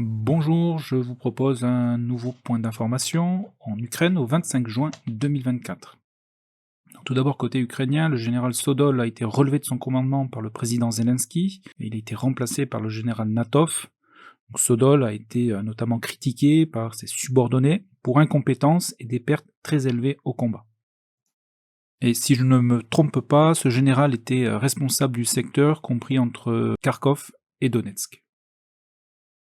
Bonjour, je vous propose un nouveau point d'information en Ukraine au 25 juin 2024. Donc, tout d'abord, côté ukrainien, le général Sodol a été relevé de son commandement par le président Zelensky et il a été remplacé par le général Natov. Donc, Sodol a été notamment critiqué par ses subordonnés pour incompétence et des pertes très élevées au combat. Et si je ne me trompe pas, ce général était responsable du secteur compris entre Kharkov et Donetsk.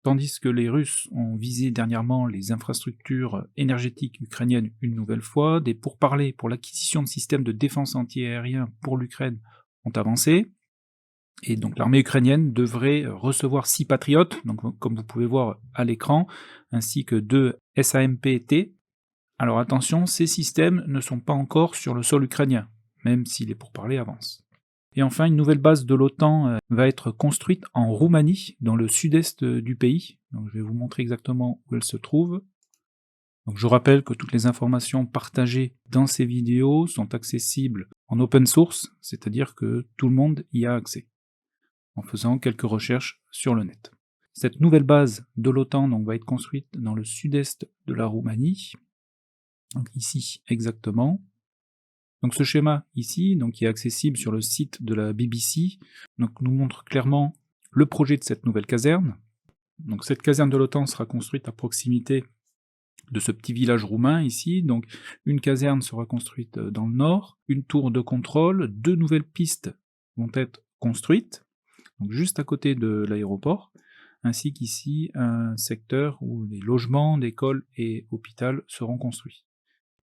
Tandis que les Russes ont visé dernièrement les infrastructures énergétiques ukrainiennes une nouvelle fois, des pourparlers pour l'acquisition de systèmes de défense antiaérien pour l'Ukraine ont avancé, et donc l'armée ukrainienne devrait recevoir 6 patriotes, donc comme vous pouvez voir à l'écran, ainsi que 2 SAMP-T. Alors attention, ces systèmes ne sont pas encore sur le sol ukrainien, même si les pourparlers avancent. Et enfin, une nouvelle base de l'OTAN va être construite en Roumanie, dans le sud-est du pays. Donc, je vais vous montrer exactement où elle se trouve. Donc, je rappelle que toutes les informations partagées dans ces vidéos sont accessibles en open source, c'est-à-dire que tout le monde y a accès, en faisant quelques recherches sur le net. Cette nouvelle base de l'OTAN va être construite dans le sud-est de la Roumanie, donc ici exactement. Donc ce schéma ici, donc qui est accessible sur le site de la BBC, donc nous montre clairement le projet de cette nouvelle caserne. Donc cette caserne de l'OTAN sera construite à proximité de ce petit village roumain ici. Donc une caserne sera construite dans le nord, une tour de contrôle, 2 nouvelles pistes vont être construites, donc juste à côté de l'aéroport, ainsi qu'ici un secteur où les logements d'école et hôpital seront construits.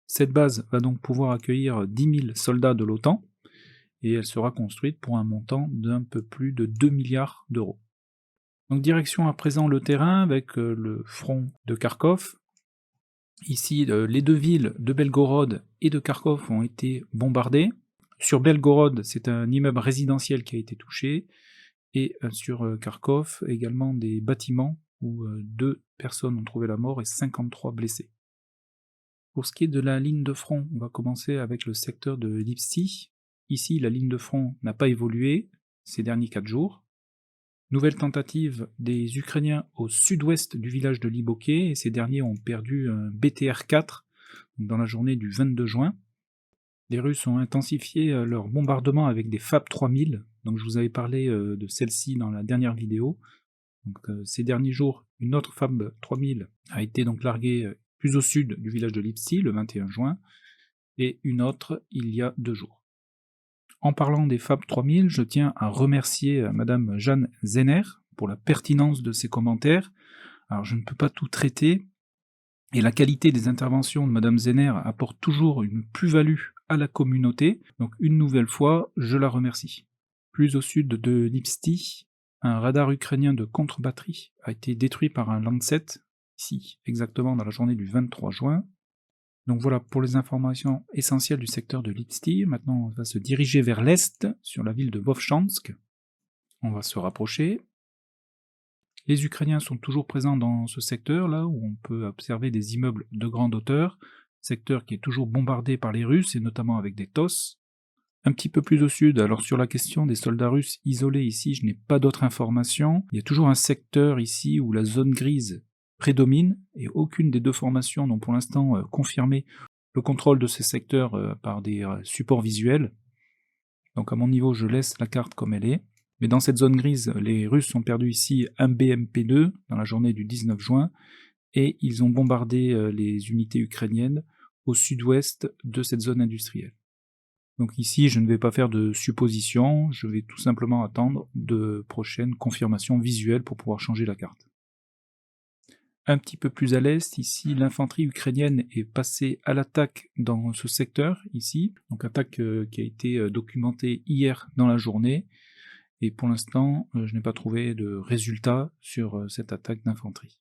Cette base va donc pouvoir accueillir 10 000 soldats de l'OTAN, et elle sera construite pour un montant d'un peu plus de 2 milliards d'euros. Donc direction à présent le terrain avec le front de Kharkov. Ici, les 2 villes de Belgorod et de Kharkov ont été bombardées. Sur Belgorod, c'est un immeuble résidentiel qui a été touché, et sur Kharkov, également des bâtiments où 2 personnes ont trouvé la mort et 53 blessés. Pour ce qui est de la ligne de front, on va commencer avec le secteur de Lipsty. Ici, la ligne de front n'a pas évolué ces derniers 4 jours. Nouvelle tentative des Ukrainiens au sud-ouest du village de Liboké, et ces derniers ont perdu un BTR-4 dans la journée du 22 juin. Les Russes ont intensifié leur bombardement avec des FAB 3000, donc je vous avais parlé de celle-ci dans la dernière vidéo. Donc, ces derniers jours, une autre FAB 3000 a été donc larguée plus au sud du village de Lipsty le 21 juin, et une autre il y a 2 jours. En parlant des FAB 3000, je tiens à remercier Madame Jeanne Zenner pour la pertinence de ses commentaires. Alors je ne peux pas tout traiter, et la qualité des interventions de Madame Zenner apporte toujours une plus-value à la communauté, donc une nouvelle fois, je la remercie. Plus au sud de Lipsty, un radar ukrainien de contre-batterie a été détruit par un Lancet, ici exactement dans la journée du 23 juin. Donc voilà pour les informations essentielles du secteur de Lipsty. Maintenant on va se diriger vers l'est, sur la ville de Vovchansk. On va se rapprocher. Les Ukrainiens sont toujours présents dans ce secteur, là où on peut observer des immeubles de grande hauteur, secteur qui est toujours bombardé par les Russes, et notamment avec des TOS. Un petit peu plus au sud, alors sur la question des soldats russes isolés ici, je n'ai pas d'autres informations. Il y a toujours un secteur ici où la zone grise prédomine, et aucune des 2 formations n'ont pour l'instant confirmé le contrôle de ces secteurs par des supports visuels. Donc à mon niveau, je laisse la carte comme elle est. Mais dans cette zone grise, les Russes ont perdu ici un BMP-2 dans la journée du 19 juin, et ils ont bombardé les unités ukrainiennes au sud-ouest de cette zone industrielle. Donc ici, je ne vais pas faire de suppositions, je vais tout simplement attendre de prochaines confirmations visuelles pour pouvoir changer la carte. Un petit peu plus à l'est, ici, l'infanterie ukrainienne est passée à l'attaque dans ce secteur, ici, donc attaque qui a été documentée hier dans la journée, et pour l'instant, je n'ai pas trouvé de résultat sur cette attaque d'infanterie.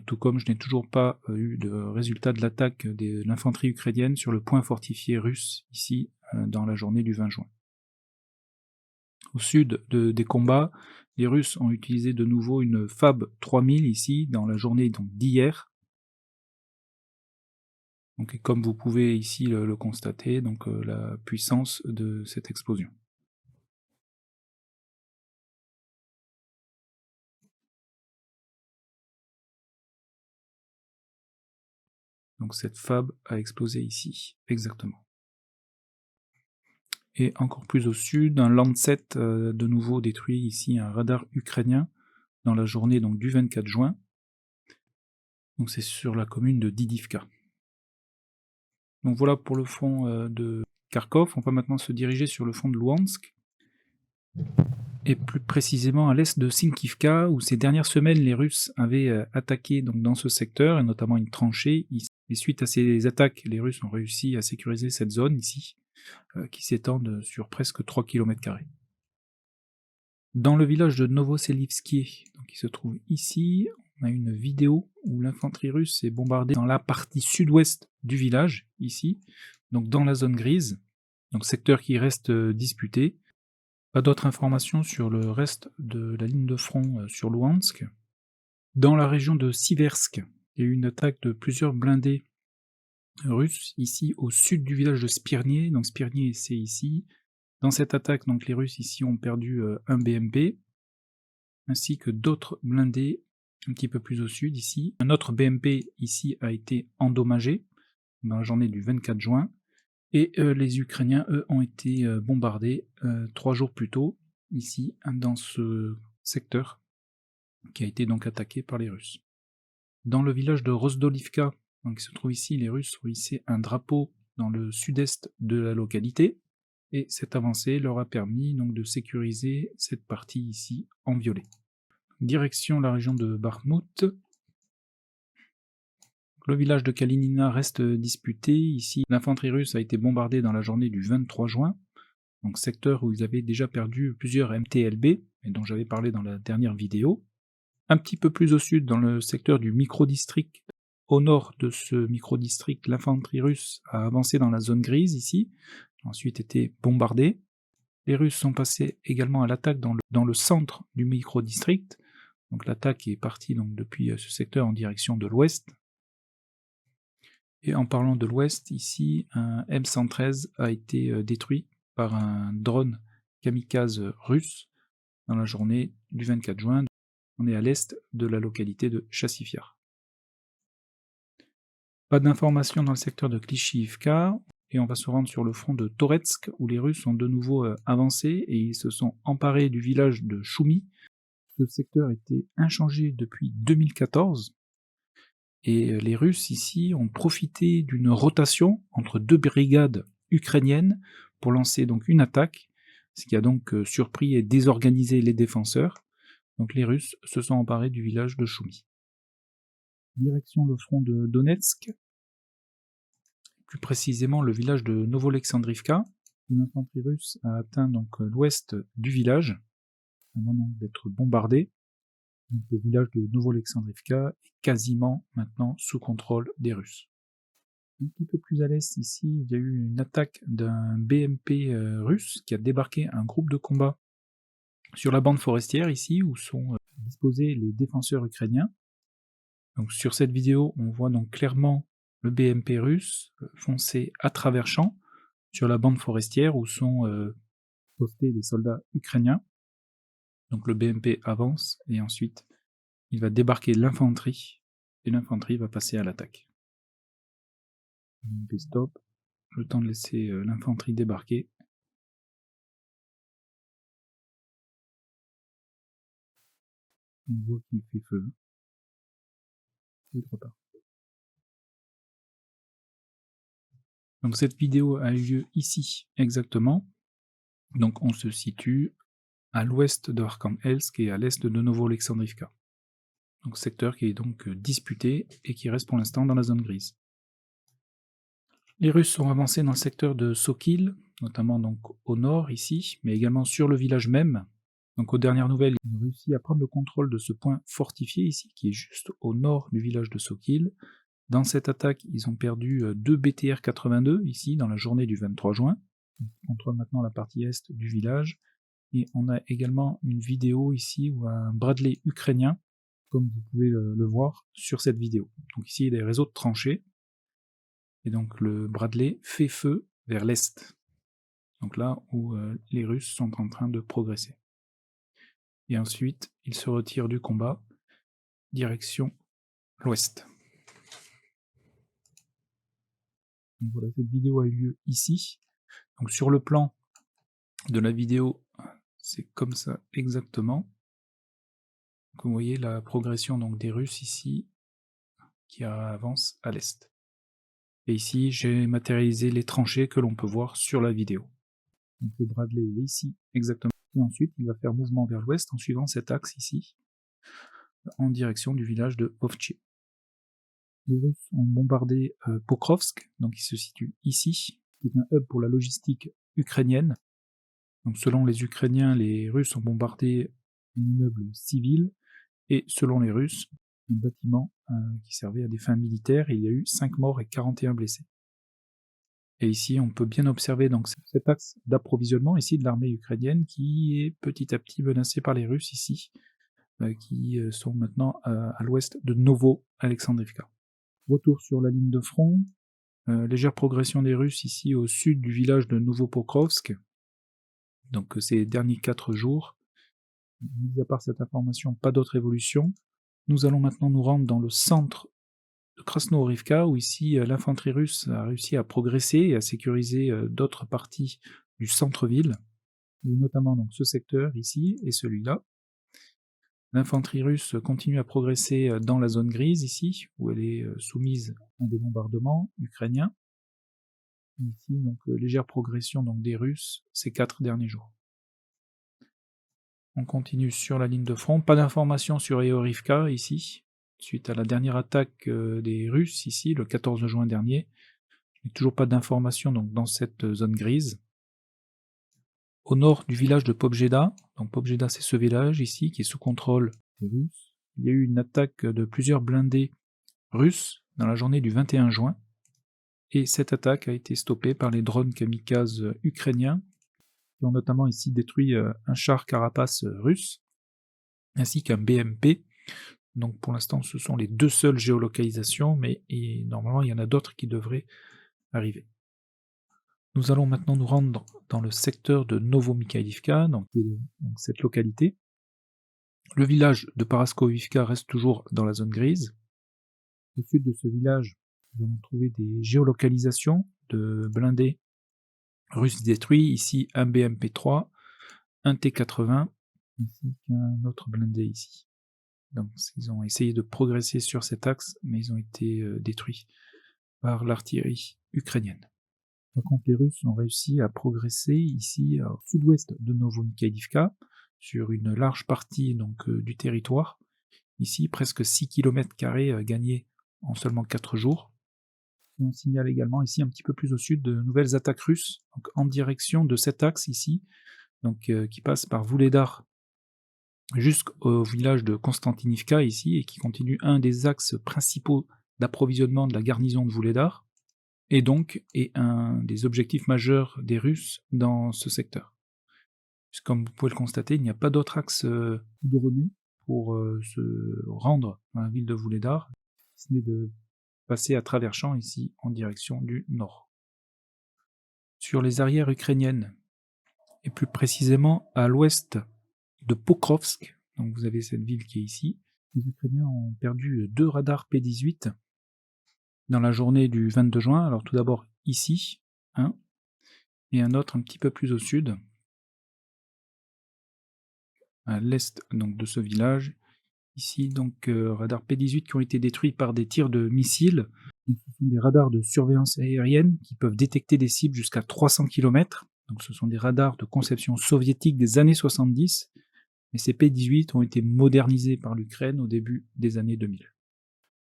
tout comme je n'ai toujours pas eu de résultat de l'attaque de l'infanterie ukrainienne sur le point fortifié russe, ici, dans la journée du 20 juin. Au sud des combats, les Russes ont utilisé de nouveau une FAB 3000 ici, dans la journée d'hier. Donc, et comme vous pouvez ici le constater, donc la puissance de cette explosion. Donc cette FAB a explosé ici, exactement. Et encore plus au sud, un Lancet de nouveau détruit ici un radar ukrainien dans la journée donc, du 24 juin. Donc c'est sur la commune de Didivka. Donc voilà pour le front de Kharkov. On va maintenant se diriger sur le front de Luhansk. Et plus précisément à l'est de Sinkivka, où ces dernières semaines les Russes avaient attaqué donc, dans ce secteur, et notamment une tranchée ici. Et suite à ces attaques, les Russes ont réussi à sécuriser cette zone ici, qui s'étendent sur presque 3 km². Dans le village de Novoselivski, qui se trouve ici, on a une vidéo où l'infanterie russe est bombardée dans la partie sud-ouest du village, ici, donc dans la zone grise, donc secteur qui reste disputé. Pas d'autres informations sur le reste de la ligne de front sur Luhansk. Dans la région de Siversk, il y a eu une attaque de plusieurs blindés russes, ici au sud du village de Spirnier, donc Spirnier c'est ici. Dans cette attaque, donc les Russes ici ont perdu un BMP, ainsi que d'autres blindés un petit peu plus au sud ici. Un autre BMP ici a été endommagé dans la journée du 24 juin, et les Ukrainiens, eux, ont été bombardés 3 jours plus tôt, ici, dans ce secteur, qui a été donc attaqué par les Russes. Dans le village de Rozdolivka, qui se trouve ici, les Russes ont hissé un drapeau dans le sud-est de la localité, et cette avancée leur a permis donc de sécuriser cette partie ici en violet. Direction la région de Bakhmut. Le village de Kalinina reste disputé. Ici, l'infanterie russe a été bombardée dans la journée du 23 juin, donc secteur où ils avaient déjà perdu plusieurs MTLB, et dont j'avais parlé dans la dernière vidéo. Un petit peu plus au sud, dans le secteur du micro-district, au nord de ce micro-district, l'infanterie russe a avancé dans la zone grise ici, ensuite été bombardée. Les Russes sont passés également à l'attaque dans le centre du micro-district, donc l'attaque est partie donc, depuis ce secteur en direction de l'ouest. Et en parlant de l'ouest, ici, un M113 a été détruit par un drone kamikaze russe dans la journée du 24 juin. On est à l'est de la localité de Chassifiar. Pas d'informations dans le secteur de Klishivka, et on va se rendre sur le front de Toretsk, où les Russes ont de nouveau avancé et ils se sont emparés du village de Choumi. Ce secteur était inchangé depuis 2014. Et les Russes ici ont profité d'une rotation entre 2 brigades ukrainiennes pour lancer donc une attaque, ce qui a donc surpris et désorganisé les défenseurs. Donc les Russes se sont emparés du village de Choumi. Direction le front de Donetsk, plus précisément le village de Novolexandrivka. Une infanterie russe a atteint donc l'ouest du village avant d'être bombardée. Donc le village de Novolexandrivka est quasiment maintenant sous contrôle des Russes. Un petit peu plus à l'est ici, il y a eu une attaque d'un BMP russe qui a débarqué un groupe de combat sur la bande forestière ici où sont disposés les défenseurs ukrainiens. Donc sur cette vidéo, on voit donc clairement le BMP russe foncer à travers champs sur la bande forestière où sont postés des soldats ukrainiens. Donc le BMP avance et ensuite il va débarquer l'infanterie et l'infanterie va passer à l'attaque. BMP stop, le temps de laisser l'infanterie débarquer. On voit qu'il fait feu. Et il repart. Donc cette vidéo a eu lieu ici exactement. Donc on se situe à l'ouest de Arkhangelsk et à l'est de Novo-Alexandrivka. Donc secteur qui est donc disputé et qui reste pour l'instant dans la zone grise. Les Russes sont avancés dans le secteur de Sokil, notamment donc au nord ici, mais également sur le village même. Donc aux dernières nouvelles, ils ont réussi à prendre le contrôle de ce point fortifié ici, qui est juste au nord du village de Sokil. Dans cette attaque, ils ont perdu 2 BTR 82 ici, dans la journée du 23 juin. Ils contrôlent maintenant la partie est du village. Et on a également une vidéo ici où un Bradley ukrainien, comme vous pouvez le voir sur cette vidéo. Donc ici, il y a des réseaux de tranchées. Et donc le Bradley fait feu vers l'est. Donc là où les Russes sont en train de progresser. Et ensuite, ils se retirent du combat, direction l'ouest. Donc voilà, cette vidéo a eu lieu ici. Donc sur le plan de la vidéo, c'est comme ça exactement. Donc vous voyez la progression donc, des Russes ici, qui avancent à l'est. Et ici, j'ai matérialisé les tranchées que l'on peut voir sur la vidéo. Donc le Bradley est ici, exactement. Et ensuite, il va faire mouvement vers l'ouest en suivant cet axe ici, en direction du village de Ovtchi. Les Russes ont bombardé Pokrovsk, donc il se situe ici, qui est un hub pour la logistique ukrainienne. Donc selon les Ukrainiens, les Russes ont bombardé un immeuble civil, et selon les Russes, un bâtiment qui servait à des fins militaires, et il y a eu 5 morts et 41 blessés. Et ici, on peut bien observer donc cet axe d'approvisionnement ici de l'armée ukrainienne qui est petit à petit menacé par les Russes ici, qui sont maintenant à l'ouest de Novo-Alexandrivka. Retour sur la ligne de front, légère progression des Russes ici au sud du village de Novopokrovsk, donc ces derniers 4 jours. Mis à part cette information, pas d'autre évolution. Nous allons maintenant nous rendre dans le centre de Krasnohorivka, où ici l'infanterie russe a réussi à progresser et à sécuriser d'autres parties du centre-ville, et notamment donc ce secteur ici et celui-là. L'infanterie russe continue à progresser dans la zone grise ici, où elle est soumise à des bombardements ukrainiens. Ici, donc légère progression donc, des Russes ces 4 derniers jours. On continue sur la ligne de front, pas d'informations sur Eorivka ici, suite à la dernière attaque des Russes ici, le 14 juin dernier. Il n'y a toujours pas d'informations donc, dans cette zone grise. Au nord du village de Pobjeda, donc Pobjeda c'est ce village ici qui est sous contrôle des Russes, il y a eu une attaque de plusieurs blindés russes dans la journée du 21 juin, et cette attaque a été stoppée par les drones kamikazes ukrainiens, qui ont notamment ici détruit un char carapace russe, ainsi qu'un BMP. Donc pour l'instant ce sont les 2 seules géolocalisations, mais normalement il y en a d'autres qui devraient arriver. Nous allons maintenant nous rendre dans le secteur de Novomikhaïlivka, donc cette localité. Le village de Paraskoivka reste toujours dans la zone grise. Au sud de ce village, nous allons trouver des géolocalisations de blindés russes détruits. Ici un BMP-3, un T-80, ainsi qu'un autre blindé ici. Donc ils ont essayé de progresser sur cet axe, mais ils ont été détruits par l'artillerie ukrainienne. Par contre, les Russes ont réussi à progresser ici au sud-ouest de Novomikhaïlivka, sur une large partie donc, du territoire. Ici, presque 6 km² gagnés en seulement 4 jours. Et on signale également ici un petit peu plus au sud de nouvelles attaques russes, donc en direction de cet axe ici, donc, qui passe par Vuhledar jusqu'au village de Konstantinivka ici, et qui continue un des axes principaux d'approvisionnement de la garnison de Vuhledar, et donc est un des objectifs majeurs des Russes dans ce secteur. Comme vous pouvez le constater, il n'y a pas d'autre axe goudronné pour se rendre dans la ville de Vuhledar, si ce n'est de passer à travers champs ici en direction du nord. Sur les arrières ukrainiennes, et plus précisément à l'ouest de Pokrovsk, donc vous avez cette ville qui est ici, les Ukrainiens ont perdu 2 radars P-18 dans la journée du 22 juin, alors tout d'abord ici, un, et un autre un petit peu plus au sud, à l'est donc de ce village, ici donc radars P-18 qui ont été détruits par des tirs de missiles. Donc, ce sont des radars de surveillance aérienne qui peuvent détecter des cibles jusqu'à 300 km, donc ce sont des radars de conception soviétique des années 70, mais ces P-18 ont été modernisés par l'Ukraine au début des années 2000.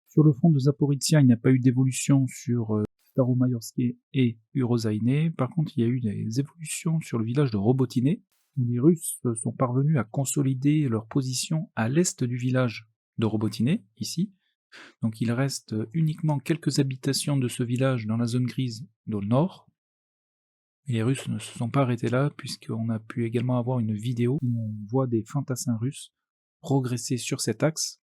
Sur le front de Zaporizhia, il n'y a pas eu d'évolution sur Staromayorsk et Urozaïne. Par contre, il y a eu des évolutions sur le village de Robotine. où les Russes sont parvenus à consolider leur position à l'est du village de Robotiné, ici. Donc il reste uniquement quelques habitations de ce village dans la zone grise dans le nord. Et les Russes ne se sont pas arrêtés là, puisqu'on a pu également avoir une vidéo où on voit des fantassins russes progresser sur cet axe,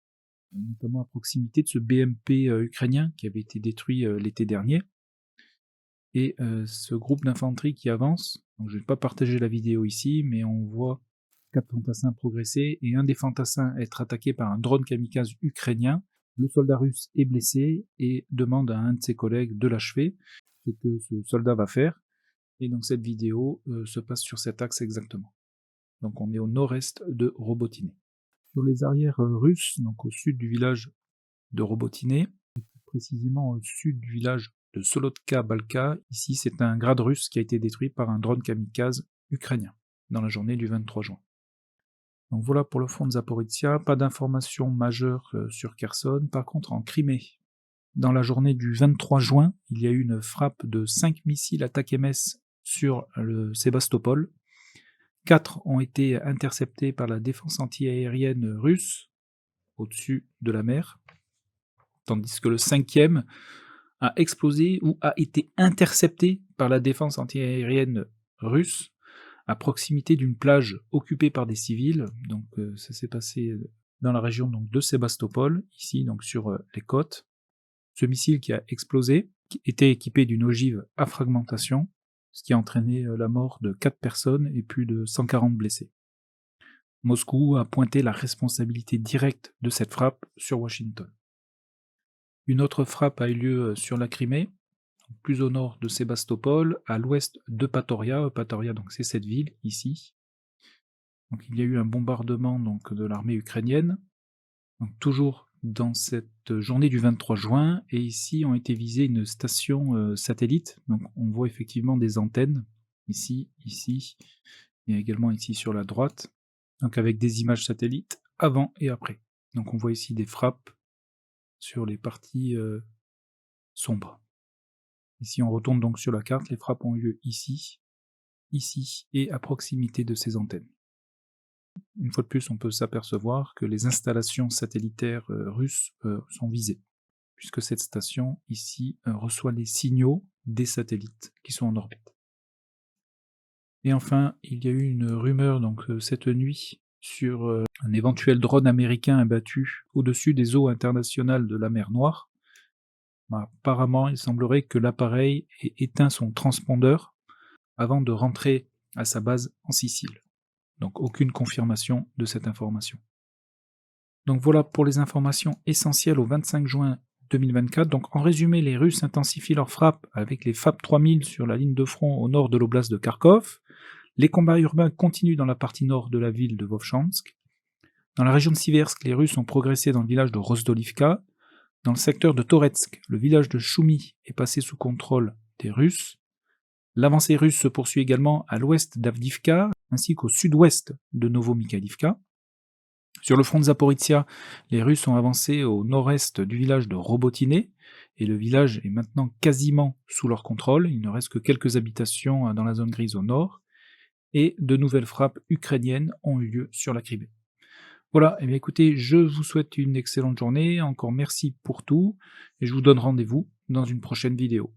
notamment à proximité de ce BMP ukrainien qui avait été détruit l'été dernier. Et ce groupe d'infanterie qui avance, donc je ne vais pas partager la vidéo ici, mais on voit 4 fantassins progresser et un des fantassins être attaqué par un drone kamikaze ukrainien. Le soldat russe est blessé et demande à un de ses collègues de l'achever, ce que ce soldat va faire. Et donc cette vidéo se passe sur cet axe exactement. Donc on est au nord-est de Robotiné. Sur les arrières russes, donc au sud du village de Robotiné, et plus précisément au sud du village de Solotka-Balka, ici c'est un grade russe qui a été détruit par un drone kamikaze ukrainien dans la journée du 23 juin. Donc voilà pour le front de Zaporizhia, pas d'informations majeures sur Kherson. Par contre en Crimée, dans la journée du 23 juin, il y a eu une frappe de 5 missiles Attack-MS sur le Sébastopol. 4 ont été interceptés par la défense antiaérienne russe au-dessus de la mer, tandis que le 5e a explosé ou a été intercepté par la défense antiaérienne russe à proximité d'une plage occupée par des civils. Donc ça s'est passé dans la région donc, de Sébastopol, ici donc sur les côtes. Ce missile qui a explosé était équipé d'une ogive à fragmentation, ce qui a entraîné la mort de 4 personnes et plus de 140 blessés. Moscou a pointé la responsabilité directe de cette frappe sur Washington. Une autre frappe a eu lieu sur la Crimée, plus au nord de Sébastopol, à l'ouest de Patoria. Patoria, donc c'est cette ville ici. Donc il y a eu un bombardement donc de l'armée ukrainienne, donc toujours dans cette journée du 23 juin, et ici ont été visées une station satellite. Donc on voit effectivement des antennes ici, et également ici sur la droite, donc avec des images satellites avant et après. Donc on voit ici des frappes sur les parties sombres. Et si on retourne donc sur la carte, les frappes ont eu lieu ici et à proximité de ces antennes. Une fois de plus, on peut s'apercevoir que les installations satellitaires russes sont visées, puisque cette station ici reçoit les signaux des satellites qui sont en orbite. Et enfin, il y a eu une rumeur donc cette nuit sur un éventuel drone américain abattu au-dessus des eaux internationales de la mer Noire. Apparemment, il semblerait que l'appareil ait éteint son transpondeur avant de rentrer à sa base en Sicile. Donc aucune confirmation de cette information. Donc voilà pour les informations essentielles au 25 juin 2024. Donc en résumé, les Russes intensifient leurs frappes avec les FAB 3000 sur la ligne de front au nord de l'oblast de Kharkov. Les combats urbains continuent dans la partie nord de la ville de Vovchansk. Dans la région de Siversk, les Russes ont progressé dans le village de Rozdolivka. Dans le secteur de Toretsk, le village de Choumi est passé sous contrôle des Russes. L'avancée russe se poursuit également à l'ouest d'Avdivka, ainsi qu'au sud-ouest de Novomikhaïlivka. Sur le front de Zaporizhia, les Russes ont avancé au nord-est du village de Robotiné, et le village est maintenant quasiment sous leur contrôle. Il ne reste que quelques habitations dans la zone grise au nord, et de nouvelles frappes ukrainiennes ont eu lieu sur la Crimée. Voilà, et bien écoutez, je vous souhaite une excellente journée, encore merci pour tout, et je vous donne rendez-vous dans une prochaine vidéo.